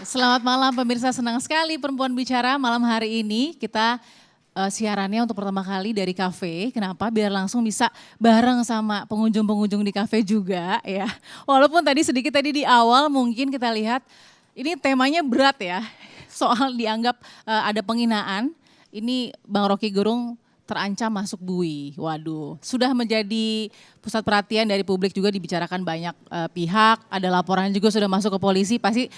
Selamat malam pemirsa, senang sekali Perempuan Bicara malam hari ini kita siarannya untuk pertama kali dari kafe. Kenapa? Biar langsung bisa bareng sama pengunjung-pengunjung di kafe juga ya. Walaupun tadi sedikit di awal mungkin kita lihat ini temanya berat ya. Soal dianggap ada penghinaan. Ini Bang Rocky Gerung terancam masuk bui. Waduh, sudah menjadi pusat perhatian dari publik juga dibicarakan banyak pihak. Ada laporan juga sudah masuk ke polisi. Pasti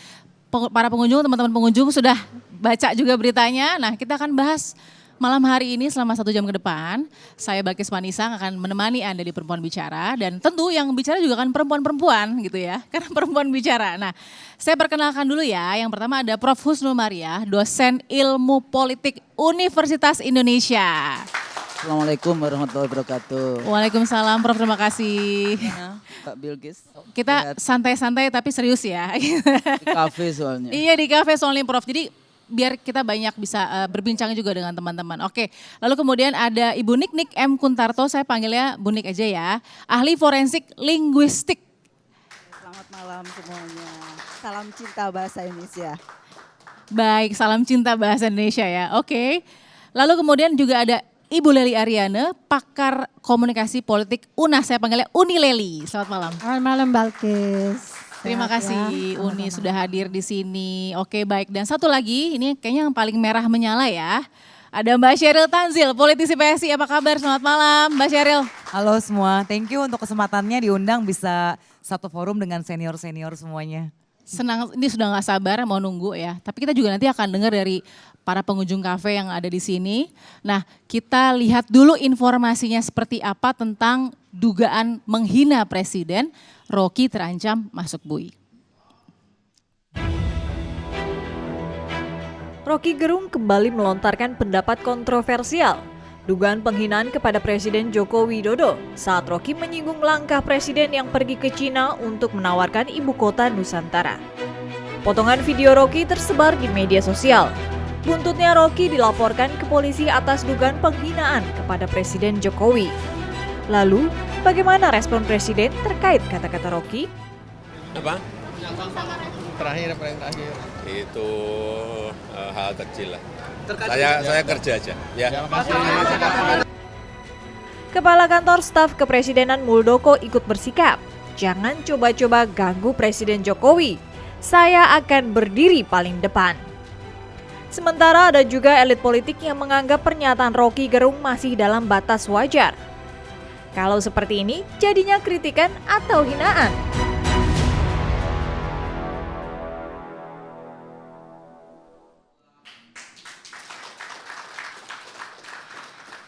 para pengunjung, teman-teman pengunjung sudah baca juga beritanya. Nah, kita akan bahas malam hari ini selama 1 jam ke depan. Saya Balkis Manisang akan menemani Anda di Perempuan Bicara. Dan tentu yang bicara juga kan perempuan-perempuan gitu ya. Karena perempuan bicara. Nah, saya perkenalkan dulu ya. Yang pertama ada Prof. Husnul Maria, dosen ilmu politik Universitas Indonesia. Assalamualaikum warahmatullahi wabarakatuh. Waalaikumsalam Prof, terima kasih. Ya, Kak Bilkis. Kita santai-santai tapi serius ya. Di kafe soalnya. Iya di kafe soalnya Prof, jadi biar kita banyak bisa berbincang juga dengan teman-teman. Oke, lalu kemudian ada Ibu Niknik M. Kuntarto, saya panggilnya Bu Nik aja ya. Ahli forensik linguistik. Selamat malam semuanya. Salam cinta bahasa Indonesia. Baik, salam cinta bahasa Indonesia ya. Oke. Lalu kemudian juga ada Ibu Leli Ariane, pakar komunikasi politik UNAS, saya panggilnya Uni Leli. Selamat malam. Selamat malam Balkis. Terima Sehat kasih ya. Uni sudah hadir di sini. Oke baik, dan satu lagi ini kayaknya yang paling merah menyala ya. Ada Mbak Sheryl Tanzil, politisi PSI, apa kabar? Selamat malam Mbak Sheryl. Halo semua, thank you untuk kesempatannya diundang bisa satu forum dengan senior-senior semuanya. Senang, ini sudah gak sabar mau nunggu ya. Tapi kita juga nanti akan dengar dari para pengunjung kafe yang ada di sini. Nah, kita lihat dulu informasinya seperti apa tentang dugaan menghina presiden. Rocky terancam masuk bui. Rocky Gerung kembali melontarkan pendapat kontroversial. Dugaan penghinaan kepada Presiden Joko Widodo saat Rocky menyinggung langkah presiden yang pergi ke Cina untuk menawarkan ibu kota Nusantara. Potongan video Rocky tersebar di media sosial. Buntutnya Rocky dilaporkan ke polisi atas dugaan penghinaan kepada Presiden Jokowi. Lalu, bagaimana respon presiden terkait kata-kata Rocky? Apa? Terakhir, paling terakhir. Itu hal kecil lah. Saya kerja aja. Ya. Kepala Kantor Staf Kepresidenan Muldoko ikut bersikap. Jangan coba-coba ganggu Presiden Jokowi. Saya akan berdiri paling depan. Sementara ada juga elit politik yang menganggap pernyataan Rocky Gerung masih dalam batas wajar. Kalau seperti ini, jadinya kritikan atau hinaan.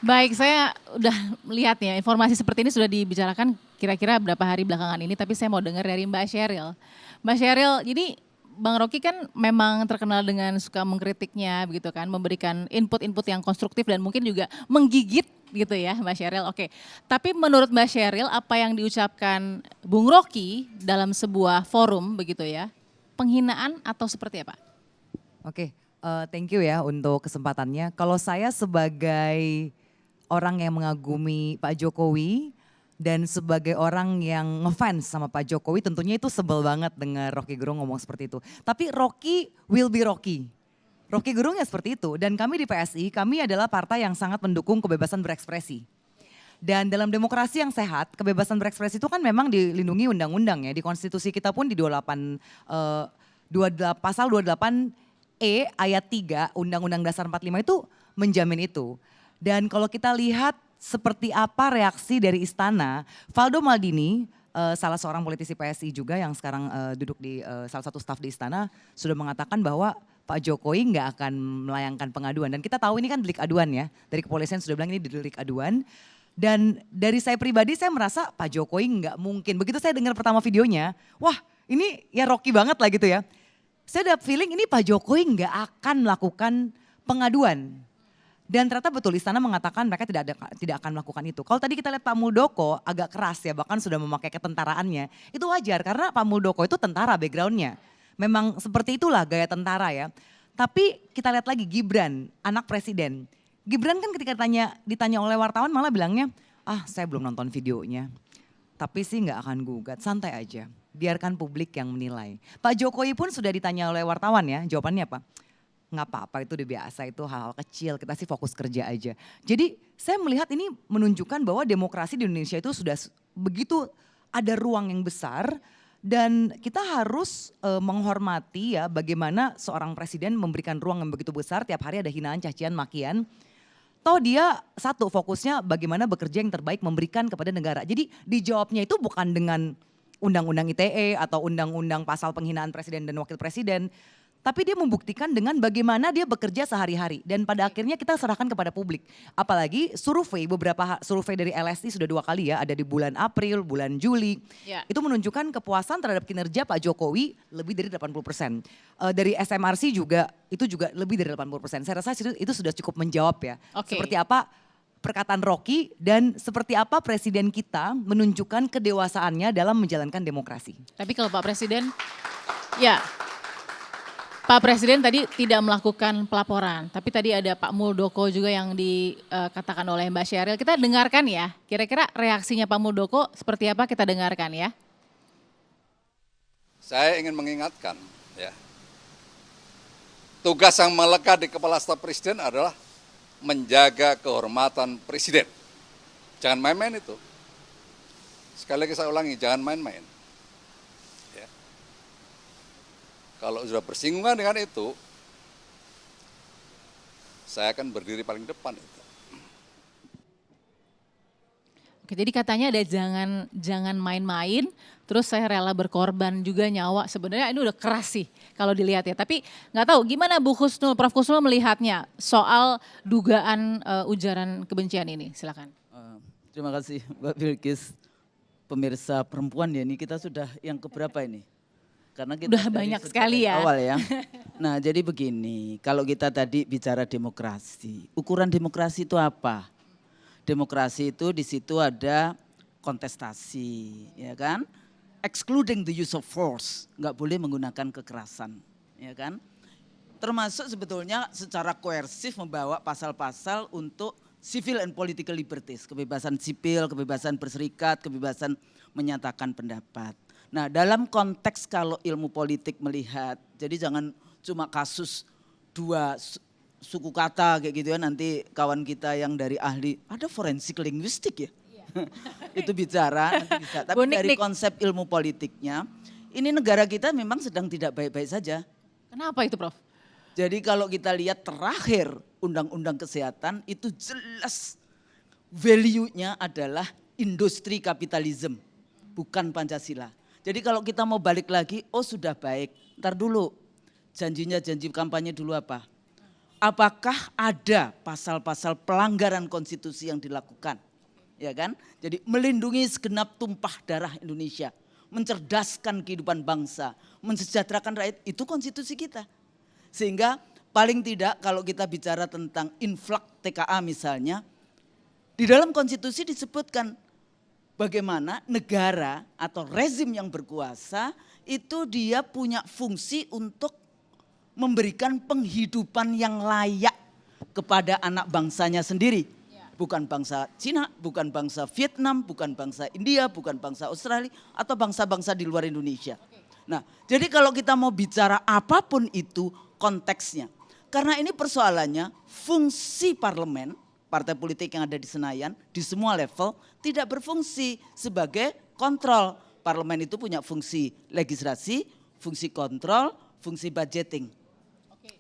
Baik, saya udah melihat ya informasi seperti ini sudah dibicarakan kira-kira berapa hari belakangan ini. Tapi saya mau dengar dari Mbak Sheryl. Mbak Sheryl, jadi Bang Rocky kan memang terkenal dengan suka mengkritiknya begitu kan. Memberikan input-input yang konstruktif dan mungkin juga menggigit gitu ya Mbak Sheryl. Oke, tapi menurut Mbak Sheryl apa yang diucapkan Bung Rocky dalam sebuah forum begitu ya, penghinaan atau seperti apa? Oke, thank you ya untuk kesempatannya. Kalau saya sebagai orang yang mengagumi Pak Jokowi dan sebagai orang yang ngefans sama Pak Jokowi tentunya itu sebel banget dengar Rocky Gerung ngomong seperti itu. Tapi Rocky will be Rocky. Rocky Gerung ya seperti itu dan kami di PSI, kami adalah partai yang sangat mendukung kebebasan berekspresi. Dan dalam demokrasi yang sehat, kebebasan berekspresi itu kan memang dilindungi undang-undang ya. Di konstitusi kita pun di 28, pasal 28E ayat 3 Undang-Undang Dasar 45 itu menjamin itu. Dan kalau kita lihat seperti apa reaksi dari istana, Valdo Maldini, salah seorang politisi PSI juga yang sekarang duduk di salah satu staf di istana, sudah mengatakan bahwa Pak Jokowi nggak akan melayangkan pengaduan. Dan kita tahu ini kan delik aduan ya, dari kepolisian sudah bilang ini delik aduan. Dan dari saya pribadi saya merasa Pak Jokowi nggak mungkin, begitu saya dengar pertama videonya, wah ini ya Rocky banget lah gitu ya. Saya ada feeling ini Pak Jokowi nggak akan melakukan pengaduan. Dan ternyata betul istana mengatakan mereka tidak akan melakukan itu. Kalau tadi kita lihat Pak Muldoko agak keras ya, bahkan sudah memakai ketentaraannya. Itu wajar karena Pak Muldoko itu tentara backgroundnya. Memang seperti itulah gaya tentara ya. Tapi kita lihat lagi Gibran, anak presiden. Gibran kan ketika ditanya oleh wartawan malah bilangnya, ah saya belum nonton videonya. tapi sih nggak akan gugat, santai aja. Biarkan publik yang menilai. Pak Jokowi pun sudah ditanya oleh wartawan ya, jawabannya apa? Nggak apa-apa, itu udah biasa, itu hal-hal kecil, kita sih fokus kerja aja. Jadi saya melihat ini menunjukkan bahwa demokrasi di Indonesia itu sudah begitu ada ruang yang besar dan kita harus menghormati ya bagaimana seorang presiden memberikan ruang yang begitu besar, tiap hari ada hinaan, cacian, makian. Toh dia satu fokusnya bagaimana bekerja yang terbaik memberikan kepada negara. Jadi dijawabnya itu bukan dengan undang-undang ITE atau undang-undang pasal penghinaan presiden dan wakil presiden. Tapi dia membuktikan dengan bagaimana dia bekerja sehari-hari. Dan pada akhirnya kita serahkan kepada publik. Apalagi survei, beberapa survei dari LSI sudah 2 kali ya. Ada di bulan April, bulan Juli. Ya. Itu menunjukkan kepuasan terhadap kinerja Pak Jokowi lebih dari 80%. Dari SMRC juga, itu juga lebih dari 80%. Saya rasa itu sudah cukup menjawab ya. Oke. Seperti apa perkataan Rocky dan seperti apa presiden kita menunjukkan kedewasaannya dalam menjalankan demokrasi. Tapi kalau Pak Presiden, ya Pak Presiden tadi tidak melakukan pelaporan, tapi tadi ada Pak Muldoko juga yang dikatakan oleh Mbak Sheryl. Kita dengarkan ya, kira-kira reaksinya Pak Muldoko seperti apa, kita dengarkan ya. Saya ingin mengingatkan, ya, tugas yang melekat di kepala staf presiden adalah menjaga kehormatan presiden. Jangan main-main itu. Sekali lagi saya ulangi, jangan main-main. Ya. Kalau sudah bersinggungan dengan itu, saya akan berdiri paling depan itu. Oke, jadi katanya ada jangan main-main, terus saya rela berkorban juga nyawa. Sebenarnya ini udah keras sih kalau dilihat ya. Tapi nggak tahu gimana Bu Kusnul, Prof Kusnul melihatnya soal dugaan ujaran kebencian ini. Silakan. Terima kasih Mbak Bilkis. Pemirsa perempuan ya, ini kita sudah yang keberapa ini? Karena kita Udah dari banyak sejak sekali ya. Awal ya. Nah jadi begini, kalau kita tadi bicara demokrasi, ukuran demokrasi itu apa? Demokrasi itu di situ ada kontestasi, ya kan? Excluding the use of force, nggak boleh menggunakan kekerasan, ya kan? Termasuk sebetulnya secara koersif membawa pasal-pasal untuk civil and political liberties, kebebasan sipil, kebebasan berserikat, kebebasan menyatakan pendapat. Nah dalam konteks kalau ilmu politik melihat, jadi jangan cuma kasus 2 suku kata kayak gitu ya, nanti kawan kita yang dari ahli, ada forensik linguistik ya, itu bicara nanti bisa. Tapi dari konsep ilmu politiknya, ini negara kita memang sedang tidak baik-baik saja. Kenapa itu Prof? Jadi kalau kita lihat terakhir undang-undang kesehatan itu jelas value-nya adalah industri kapitalisme, bukan Pancasila. Jadi kalau kita mau balik lagi, oh sudah baik, ntar dulu janji kampanye dulu apa? Apakah ada pasal-pasal pelanggaran konstitusi yang dilakukan? Ya kan? Jadi melindungi segenap tumpah darah Indonesia, mencerdaskan kehidupan bangsa, mensejahterakan rakyat, itu konstitusi kita. Sehingga paling tidak kalau kita bicara tentang inflak TKA misalnya, di dalam konstitusi disebutkan bagaimana negara atau rezim yang berkuasa itu dia punya fungsi untuk memberikan penghidupan yang layak kepada anak bangsanya sendiri. Bukan bangsa Cina, bukan bangsa Vietnam, bukan bangsa India, bukan bangsa Australia atau bangsa-bangsa di luar Indonesia. Nah, jadi kalau kita mau bicara apapun itu konteksnya. Karena ini persoalannya fungsi parlemen, partai politik yang ada di Senayan di semua level tidak berfungsi sebagai kontrol. Parlemen itu punya fungsi legislasi, fungsi kontrol, fungsi budgeting.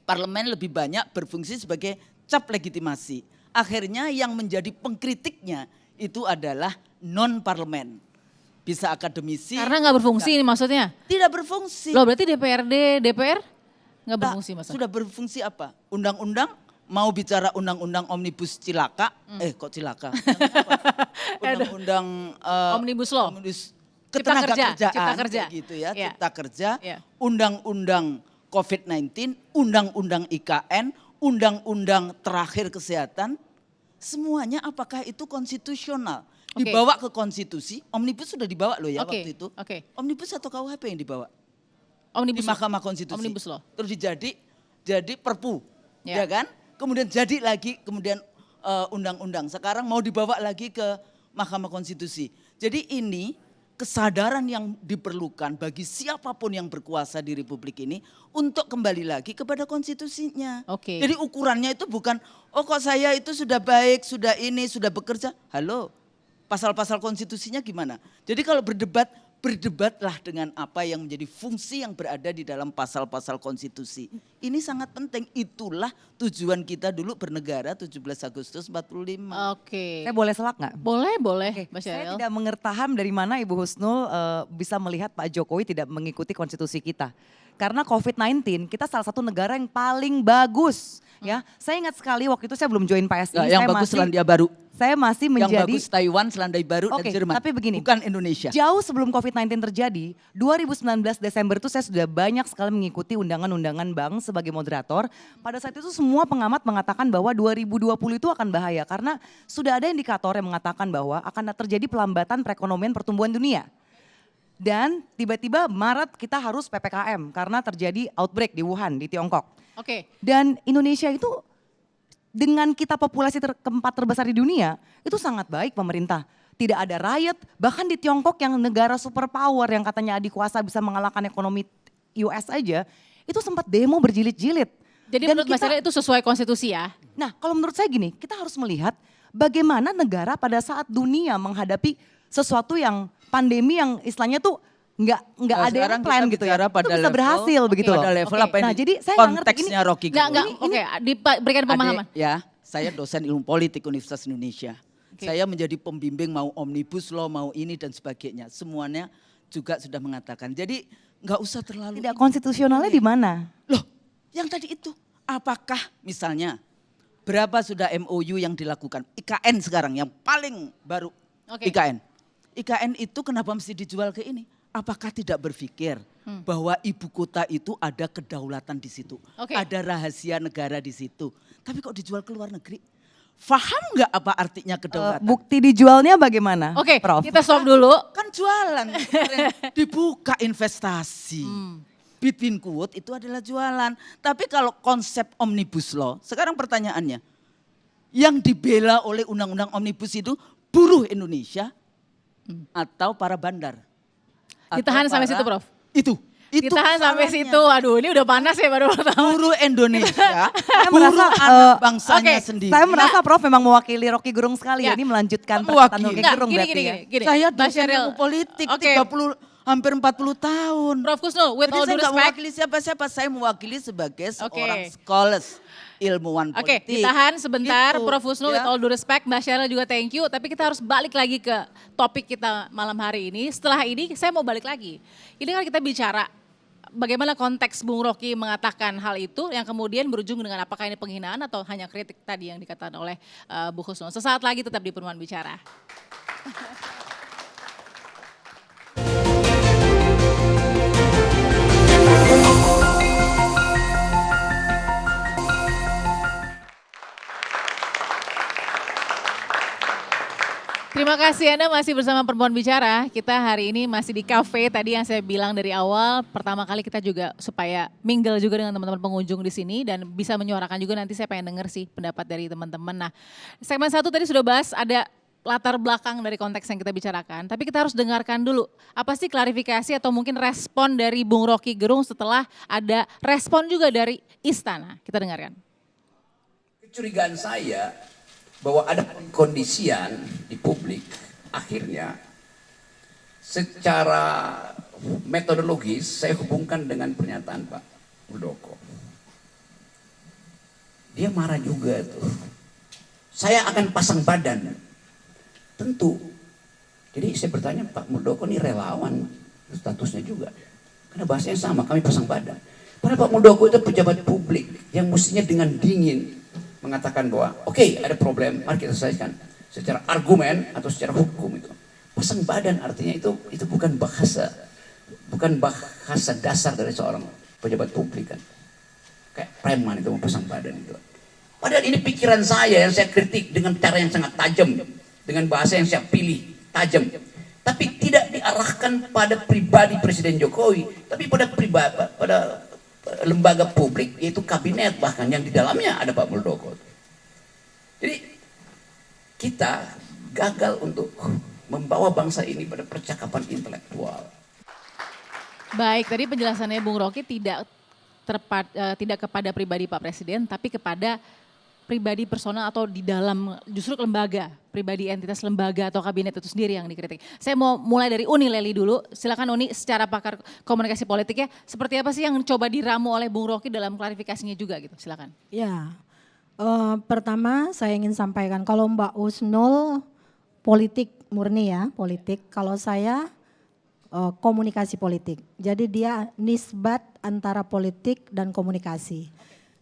Parlemen lebih banyak berfungsi sebagai cap legitimasi. Akhirnya yang menjadi pengkritiknya itu adalah non-parlemen. Bisa akademisi. Karena nggak berfungsi ini maksudnya? Tidak berfungsi. Loh berarti DPRD, DPR nggak berfungsi maksudnya? Sudah berfungsi apa? Undang-undang, mau bicara undang-undang omnibus cilaka. Kok cilaka? Undang-undang Omnibus Law. Ketenaga Cipta kerjaan. kerja. Gitu ya, Ya. cipta kerja. Ya. Undang-undang COVID-19, undang-undang IKN, undang-undang terakhir kesehatan. Semuanya apakah itu konstitusional? Dibawa ke konstitusi, omnibus sudah dibawa loh ya waktu itu. Omnibus atau KUHP yang dibawa? Omnibus di Mahkamah Konstitusi. Omnibus Law. Terus jadi perpu, ya kan? Kemudian jadi lagi kemudian undang-undang. Sekarang mau dibawa lagi ke Mahkamah Konstitusi. Jadi ini kesadaran yang diperlukan bagi siapapun yang berkuasa di Republik ini untuk kembali lagi kepada konstitusinya. Oke. Jadi ukurannya itu bukan, oh kok saya itu sudah baik, sudah ini, sudah bekerja. Halo, pasal-pasal konstitusinya gimana? Jadi kalau berdebat, berdebatlah dengan apa yang menjadi fungsi yang berada di dalam pasal-pasal konstitusi. Ini sangat penting, itulah tujuan kita dulu bernegara 17 Agustus 45. Oke. Saya boleh selak nggak? Boleh, Oke, Mbak saya Sheryl. tidak mengertaham dari mana Ibu Husnul bisa melihat Pak Jokowi tidak mengikuti konstitusi kita. Karena COVID-19 kita salah satu negara yang paling bagus. Ya, saya ingat sekali waktu itu saya belum join PSI. Yang saya bagus masih, Selandia Baru. Saya masih menjadi. Yang bagus Taiwan, Selandia Baru, dan Oke, Jerman. tapi begini, bukan Indonesia. Jauh sebelum COVID-19 terjadi, 2019 Desember itu saya sudah banyak sekali mengikuti undangan-undangan bank sebagai moderator. Pada saat itu semua pengamat mengatakan bahwa 2020 itu akan bahaya karena sudah ada indikator yang mengatakan bahwa akan terjadi pelambatan perekonomian pertumbuhan dunia. Dan tiba-tiba Maret kita harus PPKM karena terjadi outbreak di Wuhan, di Tiongkok. Oke. Dan Indonesia itu dengan kita populasi keempat terbesar di dunia, itu sangat baik pemerintah. Tidak ada riot, bahkan di Tiongkok yang negara superpower yang katanya adik kuasa bisa mengalahkan ekonomi US aja, itu sempat demo berjilid-jilid. Jadi Dan menurut Mbak Sheryl itu sesuai konstitusi ya? Nah kalau menurut saya gini, kita harus melihat bagaimana negara pada saat dunia menghadapi sesuatu yang pandemi yang istilahnya tuh nggak Nah, ada sekarang yang plan kita gitu ya. bicara Itu pada bisa level- berhasil begitu loh. Pada level Oke. apa ini? Nah, jadi saya nggak ngerti konteksnya Rocky Enggak, Gerung. oke, diberikan pemahaman. Adik, ya, saya dosen ilmu politik Universitas Indonesia. Oke. Saya menjadi pembimbing mau omnibus law, mau ini dan sebagainya. Semuanya juga sudah mengatakan. Jadi nggak usah terlalu. Tidak konstitusionalnya di mana? Loh, yang tadi itu. Apakah misalnya berapa sudah MOU yang dilakukan? IKN sekarang yang paling baru. Oke. IKN. IKN itu kenapa mesti dijual ke ini? Apakah tidak berpikir bahwa ibu kota itu ada kedaulatan di situ, Oke. ada rahasia negara di situ. Tapi kok dijual ke luar negeri? Faham nggak apa artinya kedaulatan? Bukti dijualnya bagaimana, Oke, Prof? kita stop dulu. Kan jualan, dibuka investasi. Between quote itu adalah jualan. Tapi kalau konsep omnibus law, sekarang pertanyaannya, yang dibela oleh undang-undang omnibus itu buruh Indonesia atau para bandar? Ditahan Atau sampai para- situ, Prof. Itu Ditahan sampai masalahnya. situ. Aduh, ini udah panas ya baru pertama. Buruh Indonesia, merasa, buruh anak bangsanya oke, sendiri. Saya merasa Prof memang mewakili Rocky Gerung sekali ya. Ya. Ini melanjutkan Mewakili. perkataan Rocky Enggak, Gerung gini, berarti gini, ya. gini. Saya Mbak dosen Sheryl. ilmu politik Oke. 30 hampir 40 tahun. Prof Kusnul, with Jadi all saya due nggak respect. mewakili siapa-siapa, saya mewakili sebagai Oke. seorang scholars, ilmuwan Oke, politik. ditahan sebentar, Gitu, Prof Husnul, ya. with all due respect, Mbak Sheryl juga thank you. Tapi kita harus balik lagi ke topik kita malam hari ini. Setelah ini saya mau balik lagi. Ini kan kita bicara bagaimana konteks Bung Rocky mengatakan hal itu yang kemudian berujung dengan apakah ini penghinaan atau hanya kritik tadi yang dikatakan oleh Bu Husnul. Sesaat lagi tetap di Perumahan Bicara. Terima kasih Anda masih bersama Perempuan Bicara. Kita hari ini masih di kafe tadi yang saya bilang dari awal. Pertama kali kita juga supaya mingle juga dengan teman-teman pengunjung di sini dan bisa menyuarakan juga, nanti saya pengen denger sih pendapat dari teman-teman. Nah, segmen 1 tadi sudah bahas ada latar belakang dari konteks yang kita bicarakan. Tapi kita harus dengarkan dulu apa sih klarifikasi atau mungkin respon dari Bung Rocky Gerung setelah ada respon juga dari Istana. Kita dengarkan. Kecurigaan saya bahwa ada kondisian di publik akhirnya secara metodologis saya hubungkan dengan pernyataan Pak Muldoko. Dia marah juga tuh. Saya akan pasang badan. Tentu. Jadi saya bertanya, Pak Muldoko ini relawan statusnya juga. Karena bahasanya sama, kami pasang badan. Padahal Pak Muldoko itu pejabat publik yang mestinya dengan dingin mengatakan bahwa oke, ada problem, mari kita selesaikan secara argumen atau secara hukum itu. Pasang badan artinya itu bukan bahasa dasar dari seorang pejabat publik kan. Kayak preman itu mau pasang badan itu. Padahal ini pikiran saya yang saya kritik dengan cara yang sangat tajam, dengan bahasa yang saya pilih tajam. Tapi tidak diarahkan pada pribadi Presiden Jokowi, tapi pada lembaga publik, yaitu kabinet bahkan yang di dalamnya ada Pak Muldoko. Jadi kita gagal untuk membawa bangsa ini pada percakapan intelektual. Baik, tadi penjelasannya Bung Rocky tidak kepada pribadi Pak Presiden, tapi kepada pribadi personal atau di dalam justru lembaga, pribadi entitas lembaga atau kabinet itu sendiri yang dikritik. Saya mau mulai dari Uni Leli dulu. Silakan Uni, secara pakar komunikasi politiknya, seperti apa sih yang coba diramu oleh Bung Rocky dalam klarifikasinya juga gitu? Silakan. Ya, pertama saya ingin sampaikan kalau Mbak Husnul politik murni ya, politik. Kalau saya komunikasi politik. Jadi dia nisbat antara politik dan komunikasi.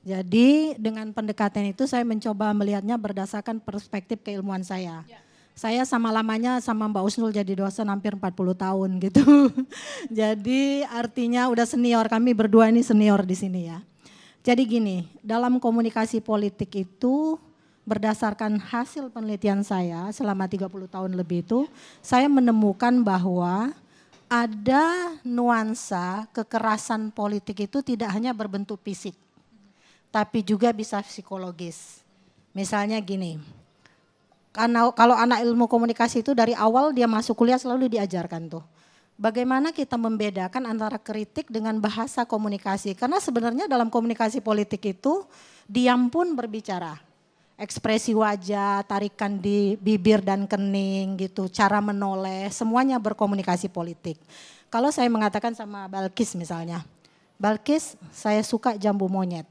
Jadi dengan pendekatan itu saya mencoba melihatnya berdasarkan perspektif keilmuan saya. Saya sama lamanya sama Mbak Husnul jadi dosen hampir 40 tahun gitu. Jadi artinya udah senior, kami berdua ini senior di sini ya. Jadi gini, dalam komunikasi politik itu berdasarkan hasil penelitian saya selama 30 tahun lebih itu, saya menemukan bahwa ada nuansa kekerasan politik itu tidak hanya berbentuk fisik, tapi juga bisa psikologis. Misalnya gini, karena kalau anak ilmu komunikasi itu dari awal dia masuk kuliah selalu diajarkan tuh. Bagaimana kita membedakan antara kritik dengan bahasa komunikasi. Karena sebenarnya dalam komunikasi politik itu diam pun berbicara. Ekspresi wajah, tarikan di bibir dan kening gitu, cara menoleh, semuanya berkomunikasi politik. Kalau saya mengatakan sama Balkis misalnya, Balkis saya suka jambu monyet.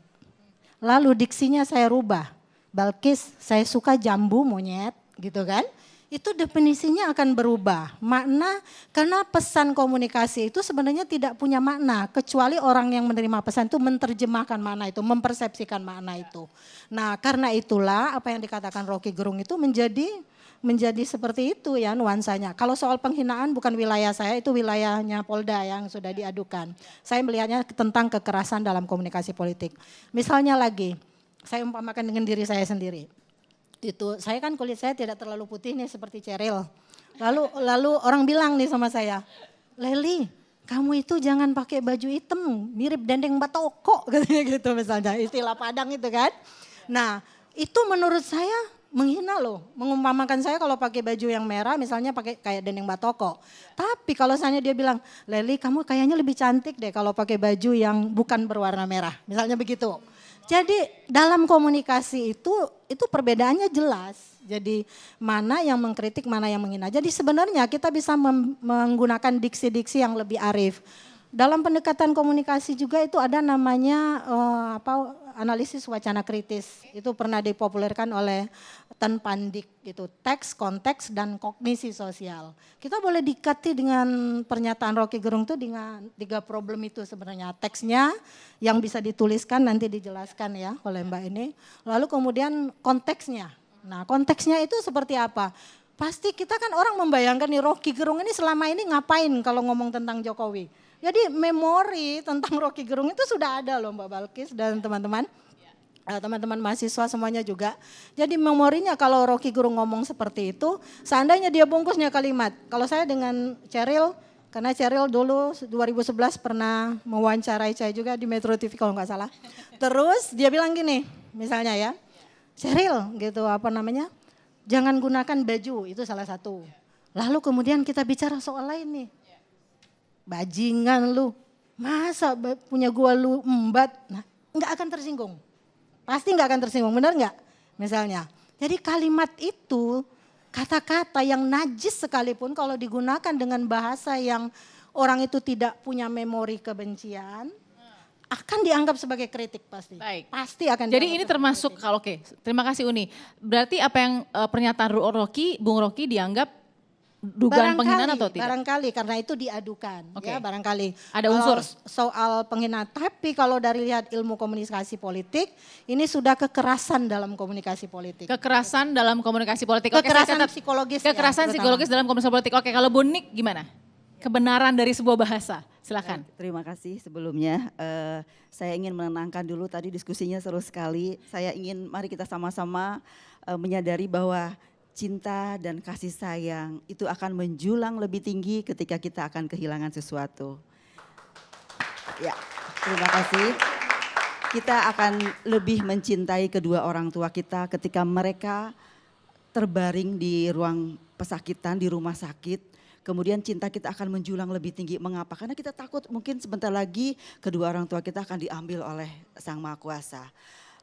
Lalu diksinya saya rubah, Balkis saya suka jambu monyet gitu kan. Itu definisinya akan berubah. Makna, karena pesan komunikasi itu sebenarnya tidak punya makna. Kecuali orang yang menerima pesan itu menerjemahkan makna itu, mempersepsikan makna itu. Nah karena itulah apa yang dikatakan Rocky Gerung itu menjadi seperti itu ya nuansanya. Kalau soal penghinaan bukan wilayah saya, itu wilayahnya Polda yang sudah diadukan. Saya melihatnya tentang kekerasan dalam komunikasi politik. Misalnya lagi, saya umpamakan dengan diri saya sendiri. Itu saya kan kulit saya tidak terlalu putih nih seperti Cheryl. Lalu orang bilang nih sama saya, Leli, kamu itu jangan pakai baju hitam, mirip dendeng batoko katanya gitu misalnya, istilah Padang itu kan. Nah, itu menurut saya menghina loh, mengumpamakan saya kalau pakai baju yang merah misalnya pakai kayak dendeng batoko. Tapi kalau misalnya dia bilang, Leli kamu kayaknya lebih cantik deh kalau pakai baju yang bukan berwarna merah, misalnya begitu. Jadi dalam komunikasi itu perbedaannya jelas. Jadi mana yang mengkritik, mana yang menghina. Jadi sebenarnya kita bisa menggunakan diksi-diksi yang lebih arif. Dalam pendekatan komunikasi juga itu ada namanya analisis wacana kritis. Itu pernah dipopulerkan oleh Tan Pandik gitu. Teks, konteks dan kognisi sosial. Kita boleh dikati dengan pernyataan Rocky Gerung itu dengan 3 problem itu sebenarnya. Teksnya yang bisa dituliskan nanti dijelaskan ya oleh Mbak ini. Lalu kemudian konteksnya. Nah konteksnya itu seperti apa? Pasti kita kan orang membayangkan nih Rocky Gerung ini selama ini ngapain kalau ngomong tentang Jokowi. Jadi memori tentang Rocky Gerung itu sudah ada loh Mbak Balkis dan teman-teman. Teman-teman mahasiswa semuanya juga. Jadi memorinya kalau Rocky Gerung ngomong seperti itu, seandainya dia bungkusnya kalimat. Kalau saya dengan Cheryl, karena Cheryl dulu 2011 pernah mewawancarai saya juga di Metro TV kalau nggak salah. Terus dia bilang gini, misalnya ya, Cheryl gitu jangan gunakan baju, itu salah satu. Lalu kemudian kita bicara soal lain nih. Bajingan lu, masa punya gua lu embat, nah nggak akan tersinggung. Pasti nggak akan tersinggung, benar nggak? Misalnya, jadi kalimat itu, kata-kata yang najis sekalipun kalau digunakan dengan bahasa yang orang itu tidak punya memori kebencian, akan dianggap sebagai kritik pasti. Baik. Pasti akan. Jadi ini termasuk kalau terima kasih Uni. Berarti apa yang pernyataan Bung Rocky dianggap dugaan penghinaan atau tidak? Barangkali karena itu diadukan ya barangkali. Ada unsur soal penghinaan. Tapi kalau dari lihat ilmu komunikasi politik, ini sudah kekerasan dalam komunikasi politik. Kekerasan dalam komunikasi politik. Kekerasan psikologis. Kekerasan psikologis dalam komunikasi politik. Oke, kalau Bu Nik gimana? Kebenaran dari sebuah bahasa. Silakan. Terima kasih sebelumnya. Saya ingin menenangkan dulu, tadi diskusinya seru sekali. Saya ingin mari kita sama-sama menyadari bahwa cinta dan kasih sayang itu akan menjulang lebih tinggi ketika kita akan kehilangan sesuatu. Ya, terima kasih. Kita akan lebih mencintai kedua orang tua kita ketika mereka terbaring di ruang pesakitan, di rumah sakit, kemudian cinta kita akan menjulang lebih tinggi. Mengapa? Karena kita takut mungkin sebentar lagi kedua orang tua kita akan diambil oleh Sang Maha Kuasa.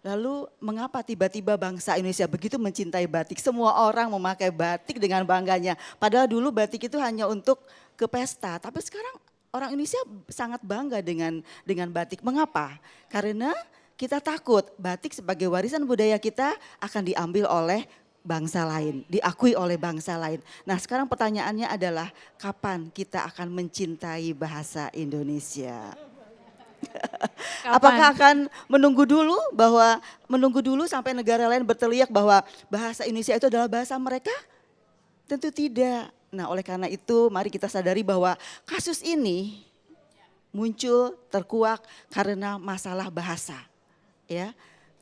Lalu mengapa tiba-tiba bangsa Indonesia begitu mencintai batik? Semua orang memakai batik dengan bangganya. Padahal dulu batik itu hanya untuk ke pesta, tapi sekarang orang Indonesia sangat bangga dengan batik. Mengapa? Karena kita takut batik sebagai warisan budaya kita akan diambil oleh bangsa lain, diakui oleh bangsa lain. Nah, sekarang pertanyaannya adalah kapan kita akan mencintai bahasa Indonesia? Apakah akan menunggu dulu sampai negara lain berteriak bahwa bahasa Indonesia itu adalah bahasa mereka? Tentu tidak. Nah, oleh karena itu mari kita sadari bahwa kasus ini muncul terkuak karena masalah bahasa. Ya.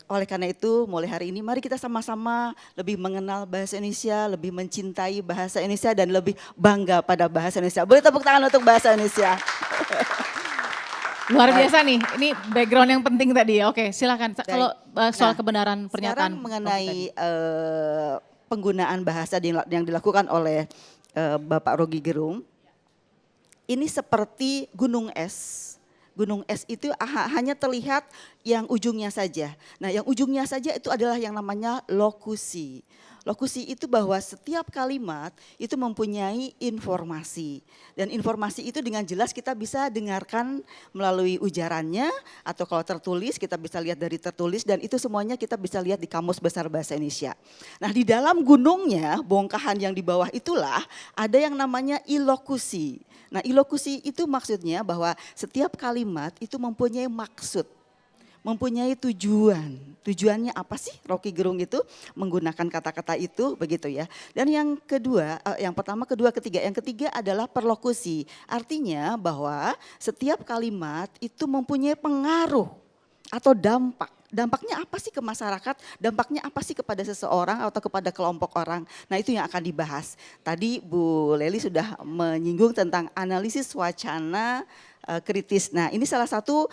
Oleh karena itu mulai hari ini mari kita sama-sama lebih mengenal bahasa Indonesia, lebih mencintai bahasa Indonesia dan lebih bangga pada bahasa Indonesia. Boleh tepuk tangan untuk bahasa Indonesia. Luar biasa nih, ini background yang penting tadi. Oke, silakan. Kalau soal kebenaran pernyataan. Sekarang mengenai penggunaan bahasa yang dilakukan oleh Bapak Rocky Gerung, ini seperti gunung es. Gunung es itu hanya terlihat yang ujungnya saja. Nah, yang ujungnya saja itu adalah yang namanya lokusi. Lokusi itu bahwa setiap kalimat itu mempunyai informasi. Dan informasi itu dengan jelas kita bisa dengarkan melalui ujarannya atau kalau tertulis kita bisa lihat dari tertulis dan itu semuanya kita bisa lihat di Kamus Besar Bahasa Indonesia. Nah, di dalam gunungnya, bongkahan yang di bawah itulah ada yang namanya ilokusi. Nah, ilokusi itu maksudnya bahwa setiap kalimat itu mempunyai maksud. Mempunyai tujuan. Tujuannya apa sih Rocky Gerung itu menggunakan kata-kata itu begitu ya. Dan yang kedua, yang pertama, kedua, ketiga. Yang ketiga adalah perlokusi. Artinya bahwa setiap kalimat itu mempunyai pengaruh atau dampak. Dampaknya apa sih ke masyarakat, dampaknya apa sih kepada seseorang atau kepada kelompok orang. Nah, itu yang akan dibahas. Tadi Bu Leli sudah menyinggung tentang analisis wacana kritis. Nah, ini salah satu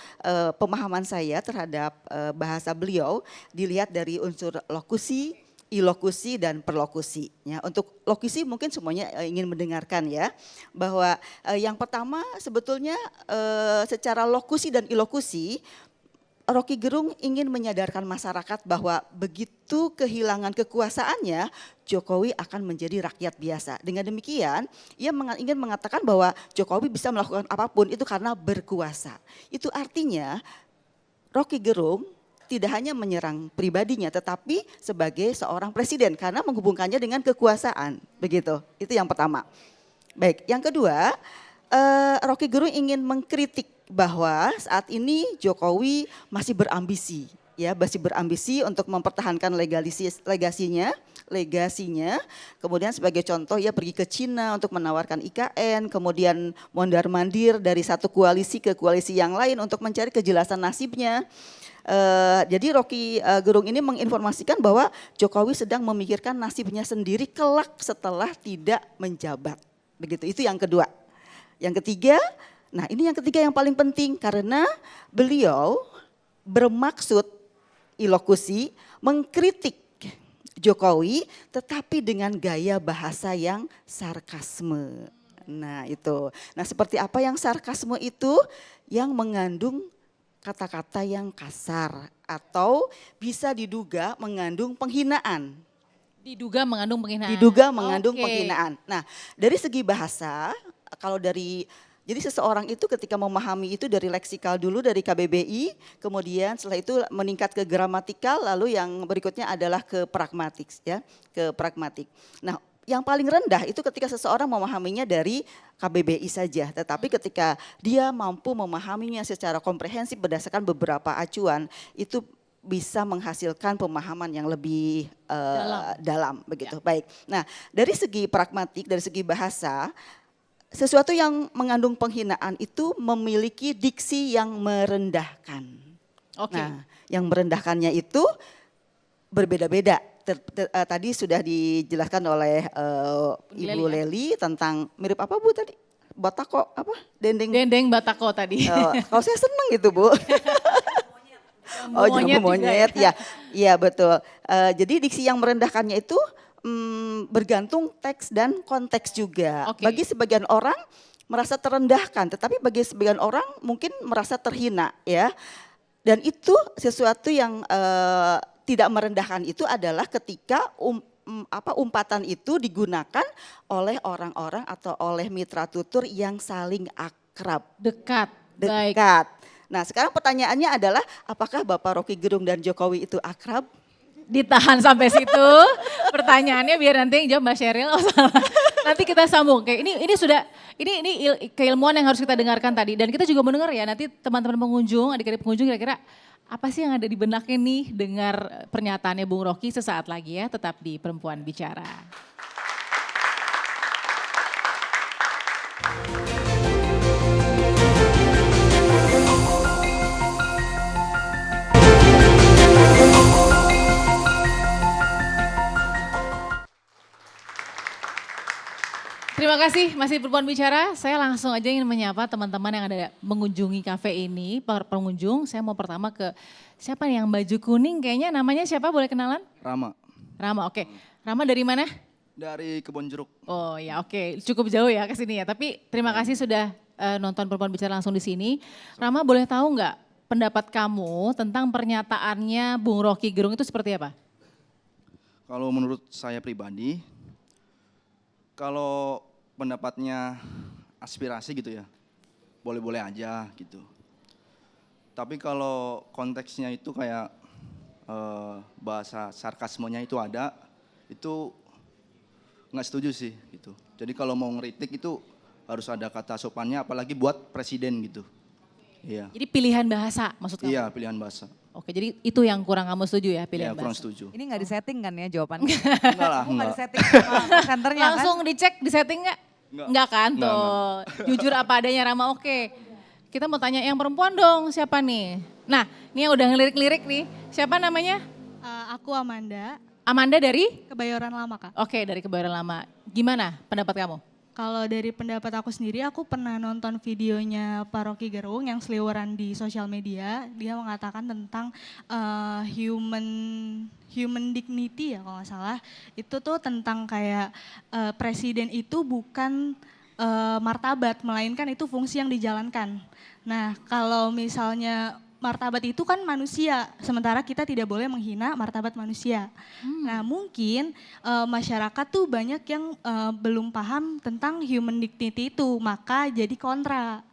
pemahaman saya terhadap bahasa beliau dilihat dari unsur lokusi, ilokusi dan perlokusi. Ya, untuk lokusi mungkin semuanya ingin mendengarkan ya, bahwa yang pertama sebetulnya secara lokusi dan ilokusi Rocky Gerung ingin menyadarkan masyarakat bahwa begitu kehilangan kekuasaannya, Jokowi akan menjadi rakyat biasa. Dengan demikian, ia ingin mengatakan bahwa Jokowi bisa melakukan apapun itu karena berkuasa. Itu artinya Rocky Gerung tidak hanya menyerang pribadinya, tetapi sebagai seorang presiden karena menghubungkannya dengan kekuasaan. Begitu, itu yang pertama. Baik, yang kedua, Rocky Gerung ingin mengkritik bahwa saat ini Jokowi masih berambisi, ya masih berambisi untuk mempertahankan legasinya. Kemudian sebagai contoh ia pergi ke Cina untuk menawarkan IKN, kemudian mondar-mandir dari satu koalisi ke koalisi yang lain untuk mencari kejelasan nasibnya. Jadi Rocky Gerung ini menginformasikan bahwa Jokowi sedang memikirkan nasibnya sendiri kelak setelah tidak menjabat. Begitu, itu yang kedua. Yang ketiga, nah ini yang ketiga yang paling penting karena beliau bermaksud ilokusi mengkritik Jokowi tetapi dengan gaya bahasa yang sarkasme. Nah itu, nah seperti apa yang sarkasme itu? Yang mengandung kata-kata yang kasar atau bisa diduga mengandung penghinaan. Diduga mengandung penghinaan. Diduga mengandung penghinaan. Nah dari segi bahasa, kalau jadi seseorang itu ketika memahami itu dari leksikal dulu dari KBBI, kemudian setelah itu meningkat ke gramatikal, lalu yang berikutnya adalah ke pragmatik ya, ke pragmatik. Nah, yang paling rendah itu ketika seseorang memahaminya dari KBBI saja, tetapi ketika dia mampu memahaminya secara komprehensif berdasarkan beberapa acuan, itu bisa menghasilkan pemahaman yang lebih dalam begitu. Ya. Baik. Nah, dari segi pragmatik, dari segi bahasa, sesuatu yang mengandung penghinaan itu memiliki diksi yang merendahkan. Nah, yang merendahkannya itu berbeda-beda. Tadi sudah dijelaskan oleh Ibu Leli tentang mirip apa Bu tadi? Batako apa? Dendeng batako tadi. Kalau saya senang itu Bu. Oh, jambu monyet ya. Iya betul. Jadi diksi yang merendahkannya itu bergantung teks dan konteks juga. Oke. Bagi sebagian orang merasa terendahkan, tetapi bagi sebagian orang mungkin merasa terhina ya. Dan itu sesuatu yang tidak merendahkan itu adalah ketika umpatan itu digunakan oleh orang-orang atau oleh mitra tutur yang saling akrab. Dekat. Baik. Dekat. Nah sekarang pertanyaannya adalah apakah Bapak Rocky Gerung dan Jokowi itu akrab? Ditahan sampai situ. Pertanyaannya biar nanti yang jawab Mbak Sheryl. Oh, salah. Nanti kita sambung. Oke, ini sudah keilmuan yang harus kita dengarkan tadi dan kita juga mendengar ya nanti teman-teman pengunjung, adik-adik pengunjung kira-kira apa sih yang ada di benaknya nih dengar pernyataannya Bung Rocky sesaat lagi ya, tetap di Perempuan Bicara. Terima kasih masih Perempuan Bicara. Saya langsung aja ingin menyapa teman-teman yang ada mengunjungi kafe ini. Pengunjung, saya mau pertama ke siapa nih yang baju kuning kayaknya namanya siapa, boleh kenalan? Rama. Rama, oke. Rama dari mana? Dari Kebon Jeruk. Oh ya oke, cukup jauh ya ke sini ya. Tapi terima kasih sudah nonton Perempuan Bicara langsung di sini. Rama boleh tahu nggak pendapat kamu tentang pernyataannya Bung Rocky Gerung itu seperti apa? Kalau menurut saya pribadi, kalau pendapatnya aspirasi gitu ya, boleh-boleh aja gitu. Tapi kalau konteksnya itu kayak bahasa sarkasmenya itu ada, itu nggak setuju sih gitu. Jadi kalau mau ngeritik itu harus ada kata sopannya, apalagi buat presiden gitu. Iya. Jadi pilihan bahasa maksud kamu? Iya, pilihan bahasa. Oke, jadi itu yang kurang kamu setuju ya pilihan Iya, kurang bahasa? setuju. Ini nggak disetting kan ya jawabannya? Enggak lah, Nggak enggak. disetting sama presenternya kan? Langsung dicek, disetting nggak? Enggak kan Enggak, tuh. Jujur apa adanya Rama, oke. Kita mau tanya yang perempuan dong, siapa nih? Nah, ini yang udah ngelirik-lirik nih. Siapa namanya? Aku Amanda, Amanda dari? Kebayoran Lama Kak. Oke, dari Kebayoran Lama. Gimana pendapat kamu? Kalau dari pendapat aku sendiri, aku pernah nonton videonya Pak Rocky Gerung yang seliweran di sosial media. Dia mengatakan tentang human dignity ya kalau nggak salah. Itu tuh tentang kayak presiden itu bukan martabat, melainkan itu fungsi yang dijalankan. Nah kalau misalnya martabat itu kan manusia, sementara kita tidak boleh menghina martabat manusia. Nah mungkin masyarakat tuh banyak yang belum paham tentang human dignity itu, maka jadi kontra.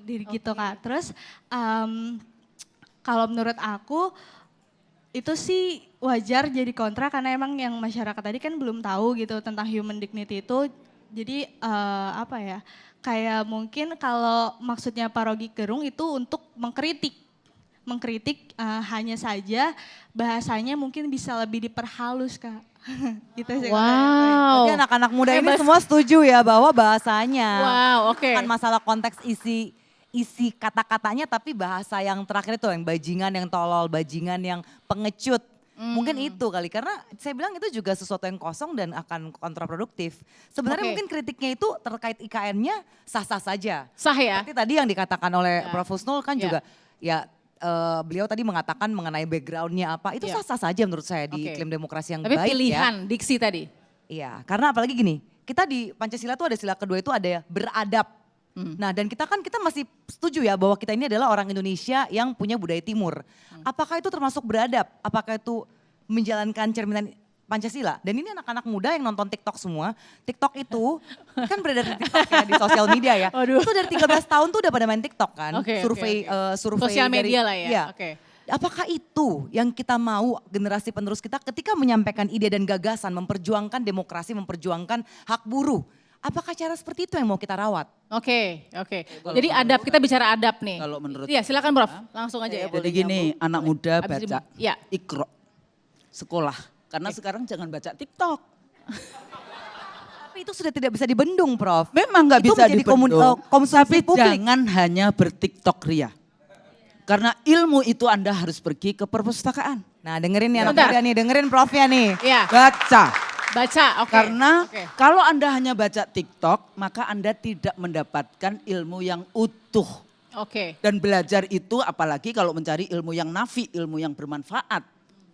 Gitu Kak. Terus kalau menurut aku itu sih wajar jadi kontra karena emang yang masyarakat tadi kan belum tahu gitu tentang human dignity itu. Jadi apa ya, kayak mungkin kalau maksudnya Pak Rocky Gerung itu untuk mengkritik hanya saja bahasanya mungkin bisa lebih diperhalus Kak. Gitu sih. Wow. Jadi anak-anak muda ini semua setuju ya bahwa bahasanya. Wow, oke. Bukan masalah konteks isi kata-katanya tapi bahasa yang terakhir itu yang bajingan, yang tolol, bajingan, yang pengecut. Mungkin itu kali karena saya bilang itu juga sesuatu yang kosong dan akan kontraproduktif. Sebenarnya mungkin kritiknya itu terkait IKN-nya sah-sah saja. Sah ya? Seperti tadi yang dikatakan oleh Ya. Prof. Husnul kan juga ya beliau tadi mengatakan mengenai background-nya apa, itu sah-sah saja menurut saya di iklim demokrasi yang Tapi baik pilihan ya. diksi tadi. Iya, karena apalagi gini, kita di Pancasila tuh ada sila kedua itu ada beradab. Nah dan kita masih setuju ya bahwa kita ini adalah orang Indonesia yang punya budaya timur. Apakah itu termasuk beradab? Apakah itu menjalankan cerminan Pancasila? Dan ini anak-anak muda yang nonton TikTok semua, TikTok itu kan beredar di TikTok ya, di sosial media ya. Itu dari 13 tahun tuh udah pada main TikTok kan, survei Sosial media lah ya. Iya. Oke. Apakah itu yang kita mau generasi penerus kita ketika menyampaikan ide dan gagasan, memperjuangkan demokrasi, memperjuangkan hak buruh? Apakah cara seperti itu yang mau kita rawat? Oke. Jadi adab, kita bicara adab nih. Kalau menurut Iya silakan Prof, langsung aja ya. Jadi gini, anak muda Abis baca ya. Iqra, sekolah. Karena sekarang jangan baca TikTok. Tapi itu sudah tidak bisa dibendung Prof. Memang nggak Itu bisa menjadi dibendung. konsumsi Tapi publik. jangan hanya bertiktok ria. Karena ilmu itu Anda harus pergi ke perpustakaan. Nah dengerin nih anak Bentar. muda nih, dengerin Profnya nih. Iya, Baca. baca, oke. Karena Oke. kalau Anda hanya baca TikTok, maka Anda tidak mendapatkan ilmu yang utuh. Oke. Dan belajar itu apalagi kalau mencari ilmu yang nafi, ilmu yang bermanfaat.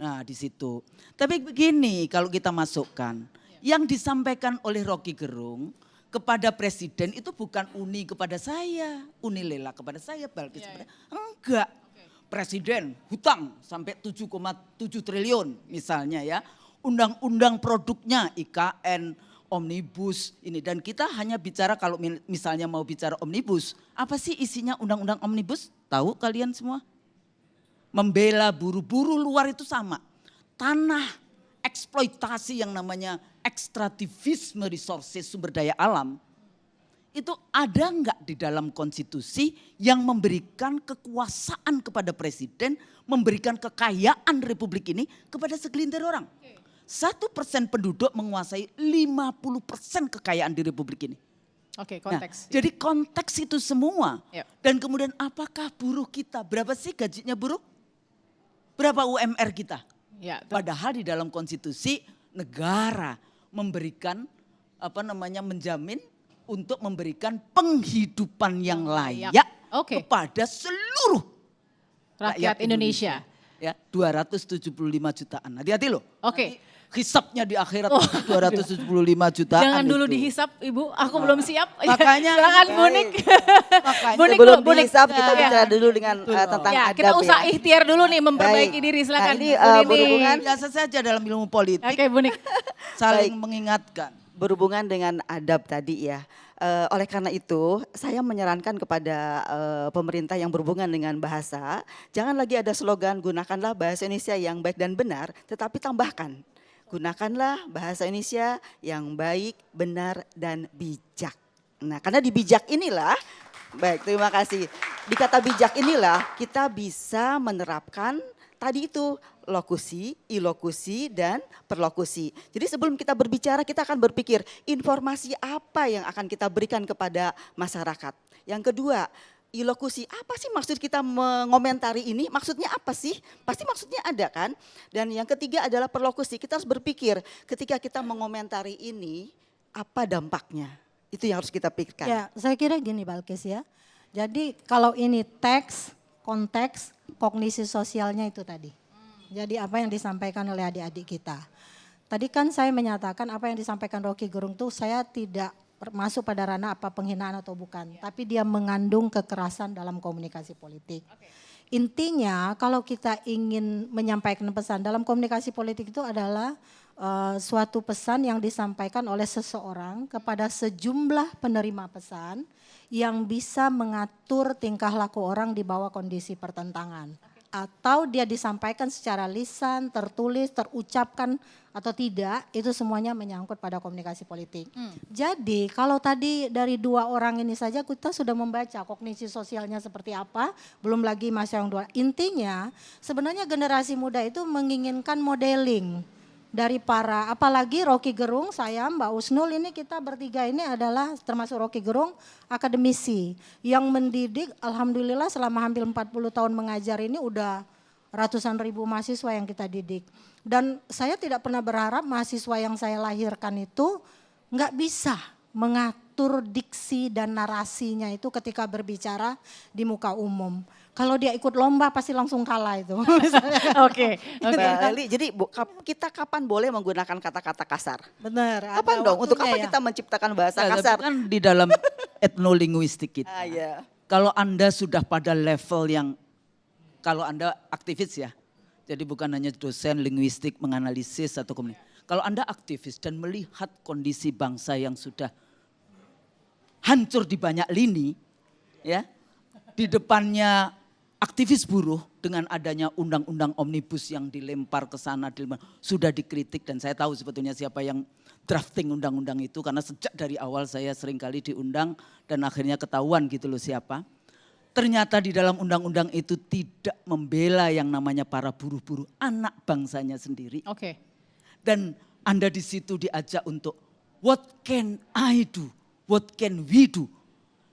Nah di situ. Tapi begini kalau kita masukkan, yang disampaikan oleh Rocky Gerung kepada presiden itu bukan uni kepada saya, uni Lela kepada saya, Balkis kepada enggak. Presiden hutang sampai 7,7 triliun misalnya ya. Undang-undang produknya IKN, omnibus ini. Dan kita hanya bicara kalau misalnya mau bicara omnibus. Apa sih isinya undang-undang omnibus? Tahu kalian semua? Membela buruh luar itu sama. Tanah eksploitasi yang namanya ekstraktivisme resources sumber daya alam. Itu ada enggak di dalam konstitusi yang memberikan kekuasaan kepada presiden, memberikan kekayaan republik ini kepada segelintir orang. 1% penduduk menguasai 50% kekayaan di republik ini. Oke, konteks. Nah, jadi konteks itu semua. Yep. Dan kemudian apakah buruh kita, berapa sih gajinya buruh? Berapa UMR kita? Ya, Padahal di dalam konstitusi negara memberikan menjamin untuk memberikan penghidupan yang layak kepada seluruh rakyat Indonesia. Ya, 275 jutaan. Hati-hati loh. Oke. Hisapnya di akhirat 275 jutaan. Jangan dulu itu. dihisap Ibu, aku belum siap. Makanya silakan Bunik. Makanya sebelum Bunik. dihisap kita bicara dulu dengan tentang Ya, adab kita usah ya. ikhtiar dulu nih memperbaiki Baik. diri, Nah, silakan. ini Bu berhubungan Nini. biasa saja dalam ilmu politik. Oke, Bunik. Saling Baik. mengingatkan. Berhubungan dengan adab tadi ya. Oleh karena itu saya menyarankan kepada pemerintah yang berhubungan dengan bahasa, jangan lagi ada slogan gunakanlah bahasa Indonesia yang baik dan benar, tetapi tambahkan gunakanlah bahasa Indonesia yang baik, benar dan bijak. Nah, karena di bijak inilah, baik terima kasih. Di kata bijak inilah kita bisa menerapkan tadi itu lokusi, ilokusi, dan perlokusi. Jadi sebelum kita berbicara kita akan berpikir informasi apa yang akan kita berikan kepada masyarakat. Yang kedua, ilokusi, apa sih maksud kita mengomentari ini? Maksudnya apa sih? Pasti maksudnya ada kan? Dan yang ketiga adalah perlokusi, kita harus berpikir ketika kita mengomentari ini apa dampaknya? Itu yang harus kita pikirkan. Ya, saya kira gini Balkis ya. Jadi kalau ini teks, konteks, kognisi sosialnya itu tadi. Jadi apa yang disampaikan oleh adik-adik kita. Tadi kan saya menyatakan apa yang disampaikan Rocky Gerung tuh saya tidak masuk pada ranah apa penghinaan atau bukan. Tapi dia mengandung kekerasan dalam komunikasi politik. Intinya kalau kita ingin menyampaikan pesan dalam komunikasi politik itu adalah suatu pesan yang disampaikan oleh seseorang kepada sejumlah penerima pesan yang bisa mengatur tingkah laku orang di bawah kondisi pertentangan. Atau dia disampaikan secara lisan, tertulis, terucapkan atau tidak, itu semuanya menyangkut pada komunikasi politik. Jadi kalau tadi dari dua orang ini saja kita sudah membaca kognisi sosialnya seperti apa, belum lagi Mas yang dua. Intinya sebenarnya generasi muda itu menginginkan modeling dari para, apalagi Rocky Gerung, saya Mbak Usnul ini kita bertiga ini adalah termasuk Rocky Gerung akademisi yang mendidik alhamdulillah selama hampir 40 tahun mengajar ini udah ratusan ribu mahasiswa yang kita didik. Dan saya tidak pernah berharap mahasiswa yang saya lahirkan itu nggak bisa mengatur diksi dan narasinya itu ketika berbicara di muka umum. Kalau dia ikut lomba pasti langsung kalah itu. Oke. Mbak Leli, jadi kita kapan boleh menggunakan kata-kata kasar? Benar. Kapan dong? Untuk apa kita menciptakan bahasa Ya, kasar? tapi kan di dalam etnolinguistik kita. Ya. Kalau Anda sudah pada level yang, kalau Anda aktivis ya, jadi bukan hanya dosen linguistik menganalisis atau komunikasi. Kalau Anda aktivis dan melihat kondisi bangsa yang sudah hancur di banyak lini, ya, di depannya aktivis buruh dengan adanya undang-undang omnibus yang dilempar ke sana, sudah dikritik dan saya tahu sebetulnya siapa yang drafting undang-undang itu karena sejak dari awal saya seringkali diundang dan akhirnya ketahuan gitu loh siapa. Ternyata di dalam undang-undang itu tidak membela yang namanya para buruh-buruh, anak bangsanya sendiri. Oke. Dan Anda di situ diajak untuk what can I do, what can we do.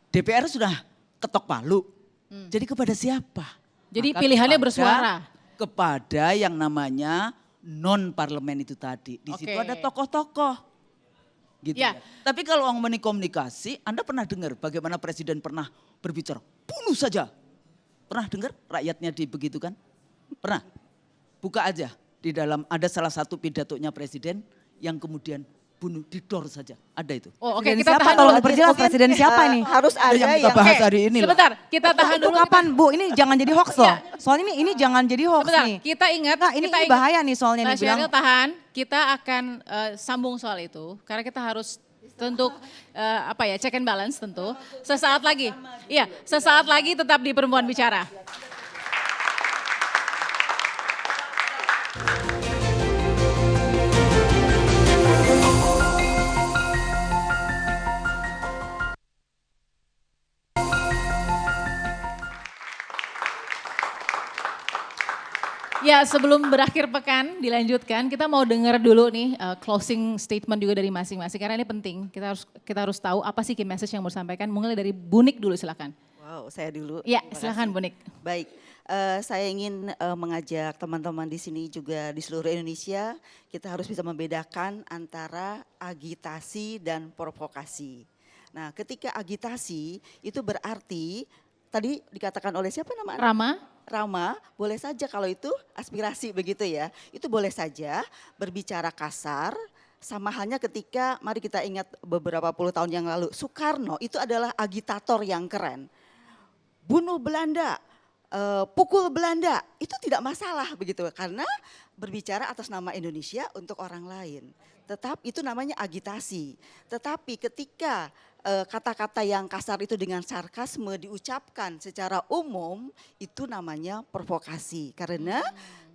DPR sudah ketok palu. Jadi kepada siapa? Jadi Maka pilihannya bersuara. Kepada yang namanya non parlemen itu tadi. Di situ ada tokoh-tokoh. Gitu Ya. ya. Tapi kalau ngomongin komunikasi, Anda pernah dengar bagaimana presiden pernah berbicara, bunuh saja. Pernah dengar rakyatnya dibegitukan? Pernah? Buka aja di dalam ada salah satu pidatonya presiden yang kemudian bunuh didor saja. Ada itu. Oh, oke, Presiden kita siapa? tahan Tolong dulu. diperjelas presiden siapa nih? Harus ada yang kita yang bahas Oke, hari ini loh. sebentar, kita tahan Itu dulu. kapan Bu? Ini jangan jadi hoax loh. Soalnya ini jangan jadi hoax Sebentar, nih. kita ingat. Nah, ini kita ingat. bahaya nih soalnya Mbak nih bilang. Sheryl tahan, kita akan sambung soal itu. Karena kita harus tentu check and balance tentu. Sesaat lagi, iya sesaat lagi tetap di Perempuan Bicara. Ya, sebelum berakhir pekan dilanjutkan, kita mau dengar dulu nih closing statement juga dari masing-masing karena ini penting. Kita harus tahu apa sih key message yang mau disampaikan. Mulai dari Bu Nik dulu silakan. Wow, saya dulu. Ya, Terima silakan kasih. Bu Nik. Baik, saya ingin mengajak teman-teman di sini juga di seluruh Indonesia, kita harus bisa membedakan antara agitasi dan provokasi. Nah, ketika agitasi itu berarti tadi dikatakan oleh siapa nama anak? Rama, boleh saja kalau itu aspirasi begitu ya. Itu boleh saja berbicara kasar, sama halnya ketika mari kita ingat beberapa puluh tahun yang lalu, Soekarno itu adalah agitator yang keren. Bunuh Belanda, pukul Belanda, itu tidak masalah begitu karena berbicara atas nama Indonesia untuk orang lain. Tetapi itu namanya agitasi. Tetapi ketika kata-kata yang kasar itu dengan sarkasme diucapkan secara umum, itu namanya provokasi. Karena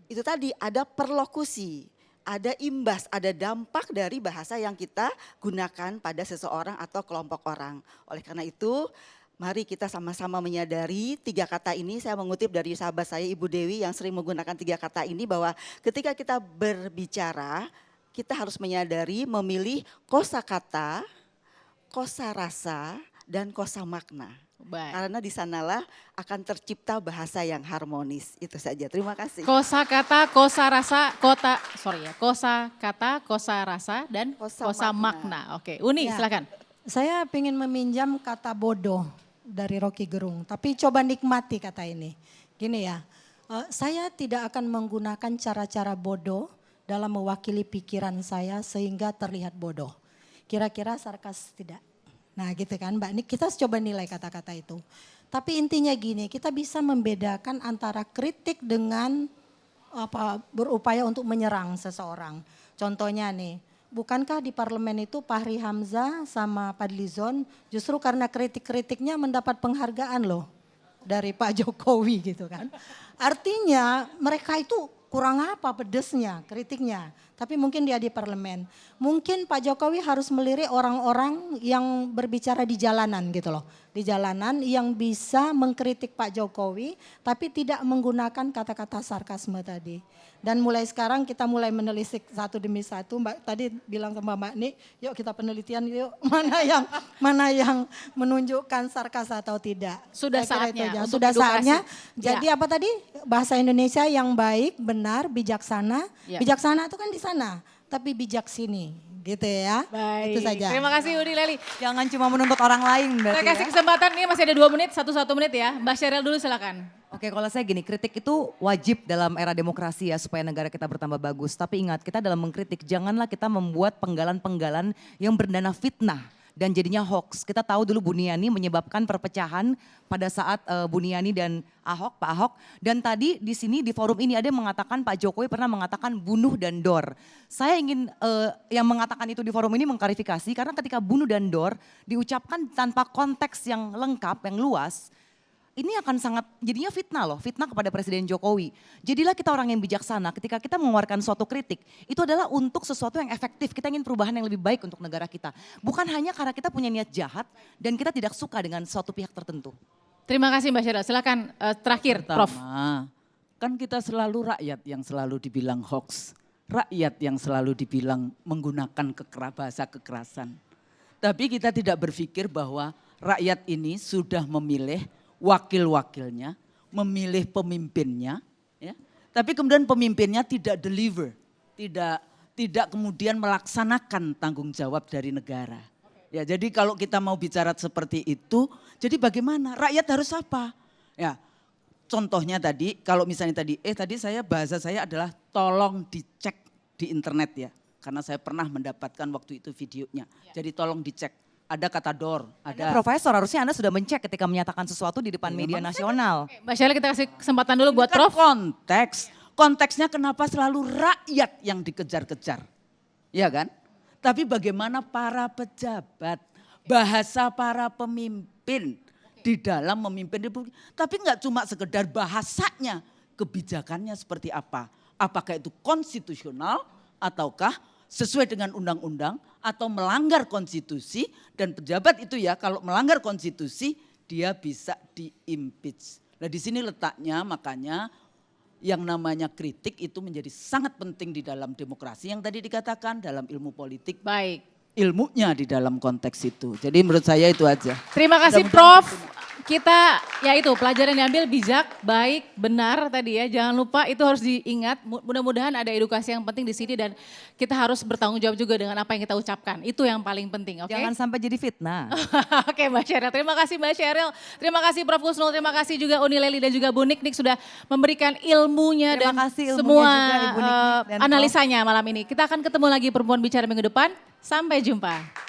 itu tadi ada perlokusi, ada imbas, ada dampak dari bahasa yang kita gunakan pada seseorang atau kelompok orang. Oleh karena itu, mari kita sama-sama menyadari 3 kata ini. Saya mengutip dari sahabat saya Ibu Dewi yang sering menggunakan 3 kata ini bahwa ketika kita berbicara, kita harus menyadari memilih kosakata, kosarasa, dan kosamakna. Baik. Karena di sanalah akan tercipta bahasa yang harmonis. Itu saja. Terima kasih. Kosa kata, kosa rasa, dan kosa makna. Oke, Uni Ya. silakan. Saya ingin meminjam kata bodoh dari Rocky Gerung, tapi coba nikmati kata ini. Gini ya, saya tidak akan menggunakan cara-cara bodoh dalam mewakili pikiran saya sehingga terlihat bodoh. Kira-kira sarkas tidak? Nah gitu kan Mbak, ini kita coba nilai kata-kata itu. Tapi intinya gini, kita bisa membedakan antara kritik dengan berupaya untuk menyerang seseorang. Contohnya nih, bukankah di parlemen itu Fahri Hamzah sama Fadlizon justru karena kritik-kritiknya mendapat penghargaan loh dari Pak Jokowi gitu kan. Artinya mereka itu kurang apa pedesnya, kritiknya. Tapi mungkin dia di parlemen. Mungkin Pak Jokowi harus melirik orang-orang yang berbicara di jalanan gitu loh. Di jalanan yang bisa mengkritik Pak Jokowi tapi tidak menggunakan kata-kata sarkasme tadi. Dan mulai sekarang kita mulai menelisik satu demi satu. Mbak tadi bilang sama Mbak Nik, yuk kita penelitian yuk mana yang menunjukkan sarkas atau tidak. Sudah Saya kira itu saatnya aja. untuk Sudah edukasi. saatnya. Ya. Jadi apa tadi? Bahasa Indonesia yang baik, benar, bijaksana. Ya. Bijaksana itu kan di sana, tapi bijak sini. Gitu ya. Baik. Itu saja. Terima kasih Uni Leli. Jangan cuma menuntut orang lain Saya berarti kasih ya. kesempatan, ini masih ada 2 menit, satu menit ya. Mbak Sheryl dulu silakan. Oke, kalau saya gini, kritik itu wajib dalam era demokrasi ya supaya negara kita bertambah bagus. Tapi ingat, kita dalam mengkritik janganlah kita membuat penggalan-penggalan yang berdana fitnah dan jadinya hoax. Kita tahu dulu Buniani menyebabkan perpecahan pada saat Buniani dan Pak Ahok. Dan tadi di sini di forum ini ada yang mengatakan Pak Jokowi pernah mengatakan bunuh dan dor. Saya ingin yang mengatakan itu di forum ini mengklarifikasi karena ketika bunuh dan dor diucapkan tanpa konteks yang lengkap, yang luas. Ini akan sangat jadinya fitnah loh, fitnah kepada Presiden Jokowi. Jadilah kita orang yang bijaksana ketika kita mengeluarkan suatu kritik. Itu adalah untuk sesuatu yang efektif, kita ingin perubahan yang lebih baik untuk negara kita. Bukan hanya karena kita punya niat jahat dan kita tidak suka dengan suatu pihak tertentu. Terima kasih Mbak Sheryl, silakan terakhir Prof. Kan kita selalu rakyat yang selalu dibilang hoax. Rakyat yang selalu dibilang menggunakan bahasa kekerasan. Tapi kita tidak berpikir bahwa rakyat ini sudah memilih wakil-wakilnya, memilih pemimpinnya, ya. Tapi kemudian pemimpinnya tidak deliver, tidak kemudian melaksanakan tanggung jawab dari negara. Ya, jadi kalau kita mau bicara seperti itu, jadi bagaimana? Rakyat harus apa? Ya, contohnya tadi, kalau misalnya tadi bahasa saya adalah tolong dicek di internet ya. Karena saya pernah mendapatkan waktu itu videonya. Jadi tolong dicek. Ada kata door, ada. Profesor, harusnya Anda sudah mencek ketika menyatakan sesuatu di depan media nasional. Mbak Sheryl kita kasih kesempatan dulu buat Kan Prof. konteksnya kenapa selalu rakyat yang dikejar-kejar. Ya kan? Tapi bagaimana para pejabat, bahasa para pemimpin di dalam memimpin Republik. Tapi enggak cuma sekedar bahasanya, kebijakannya seperti apa. Apakah itu konstitusional ataukah sesuai dengan undang-undang atau melanggar konstitusi, dan pejabat itu ya kalau melanggar konstitusi dia bisa di-impeach. Nah di sini letaknya, makanya yang namanya kritik itu menjadi sangat penting di dalam demokrasi yang tadi dikatakan dalam ilmu politik. Baik. Ilmunya di dalam konteks itu. Jadi menurut saya itu aja. Terima kasih Prof. Kita ya itu pelajaran yang diambil bijak, baik, benar tadi ya. Jangan lupa itu harus diingat. Mudah-mudahan ada edukasi yang penting di sini dan kita harus bertanggung jawab juga dengan apa yang kita ucapkan. Itu yang paling penting, oke? Jangan sampai jadi fitnah. Oke Mbak Sheryl, terima kasih Mbak Sheryl. Terima kasih Prof. Husnul, terima kasih juga Uni Leli dan juga Bu Niknik sudah memberikan ilmunya dan semua juga, Ibu Niknik dan Prof. analisanya malam ini. Kita akan ketemu lagi Perempuan Bicara minggu depan. Sampai jumpa.